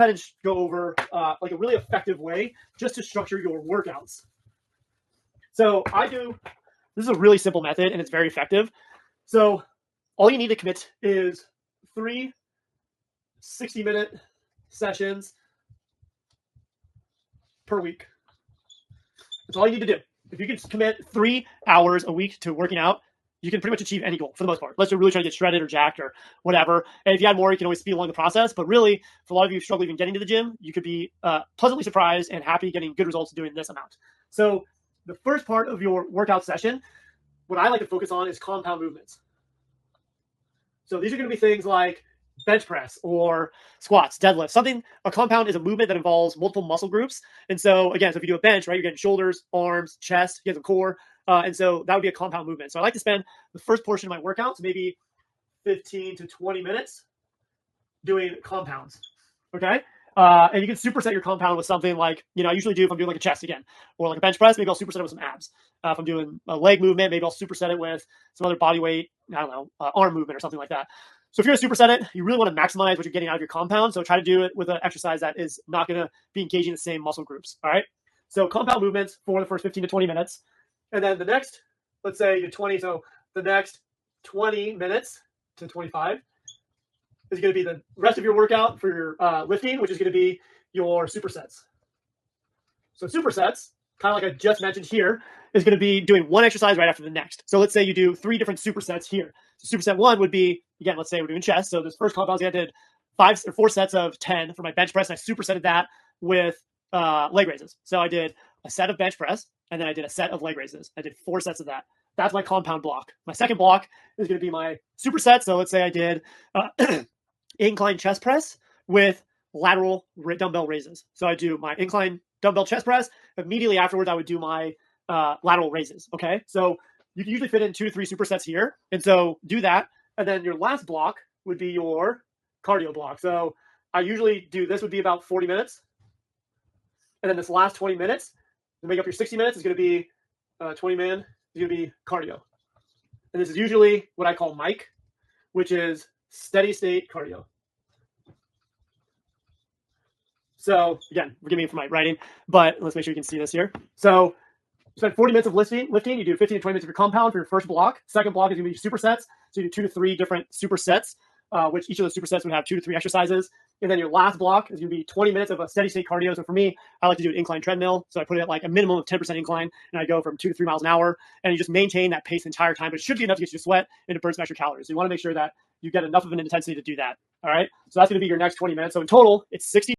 ahead and go over like a really effective way just to structure your workouts. So this is a really simple method and it's very effective. So all you need to commit is 3 60-minute sessions per week. That's all you need to do. If you can commit 3 hours a week to working out, you can pretty much achieve any goal for the most part. Unless you're really trying to get shredded or jacked or whatever. And if you had more, you can always speed along the process. But really, for a lot of you who struggle even getting to the gym, you could be pleasantly surprised and happy getting good results doing this amount. So the first part of your workout session, what I like to focus on is compound movements. So these are going to be things like bench press or squats, deadlifts. A compound is a movement that involves multiple muscle groups. And so again, so if you do a bench, right, you're getting shoulders, arms, chest, you get the core. And so that would be a compound movement. So I like to spend the first portion of my workouts, maybe 15 to 20 minutes doing compounds. Okay. And you can superset your compound with something like, I usually do if I'm doing like a chest again, or like a bench press, maybe I'll superset it with some abs. If I'm doing a leg movement, maybe I'll superset it with some other body weight, arm movement or something like that. So if you're going to superset it, you really want to maximize what you're getting out of your compound. So try to do it with an exercise that is not going to be engaging the same muscle groups. All right. So compound movements for the first 15 to 20 minutes. And then the next, let's say you do 20. So the next 20 minutes to 25 is going to be the rest of your workout for your lifting, which is going to be your supersets. So supersets, kind of like I just mentioned here, is going to be doing one exercise right after the next. So let's say you do 3 different supersets here. So superset 1 would be, again, let's say we're doing chest. So this first compound, I did 5 or 4 sets of 10 for my bench press, and I supersetted that with leg raises. So I did a set of bench press, and then I did a set of leg raises. I did 4 sets of that. That's my compound block. My second block is going to be my superset. So let's say I did incline chest press with lateral dumbbell raises. So I do my incline dumbbell chest press. Immediately afterwards, I would do my lateral raises. Okay. So you can usually fit in 2 to 3 supersets here. And so do that. And then your last block would be your cardio block. So I usually do, this would be about 40 minutes. And then this last 20 minutes to make up your 60 minutes is going to be 20 minutes is going to be cardio. And this is usually what I call MIC, which is steady state cardio. So again, forgive me for my writing, but let's make sure you can see this here. So you spend 40 minutes of lifting. You do 15 to 20 minutes of your compound for your first block. Second block is going to be your supersets. So you do 2 to 3 different supersets, which each of those supersets would have 2 to 3 exercises. And then your last block is going to be 20 minutes of a steady state cardio. So for me, I like to do an incline treadmill. So I put it at like a minimum of 10% incline, and I go from 2 to 3 miles an hour, and you just maintain that pace the entire time. But it should be enough to get you to sweat and to burn some extra calories. So you want to make sure that you get enough of an intensity to do that. All right. So that's going to be your next 20 minutes. So in total, it's 60.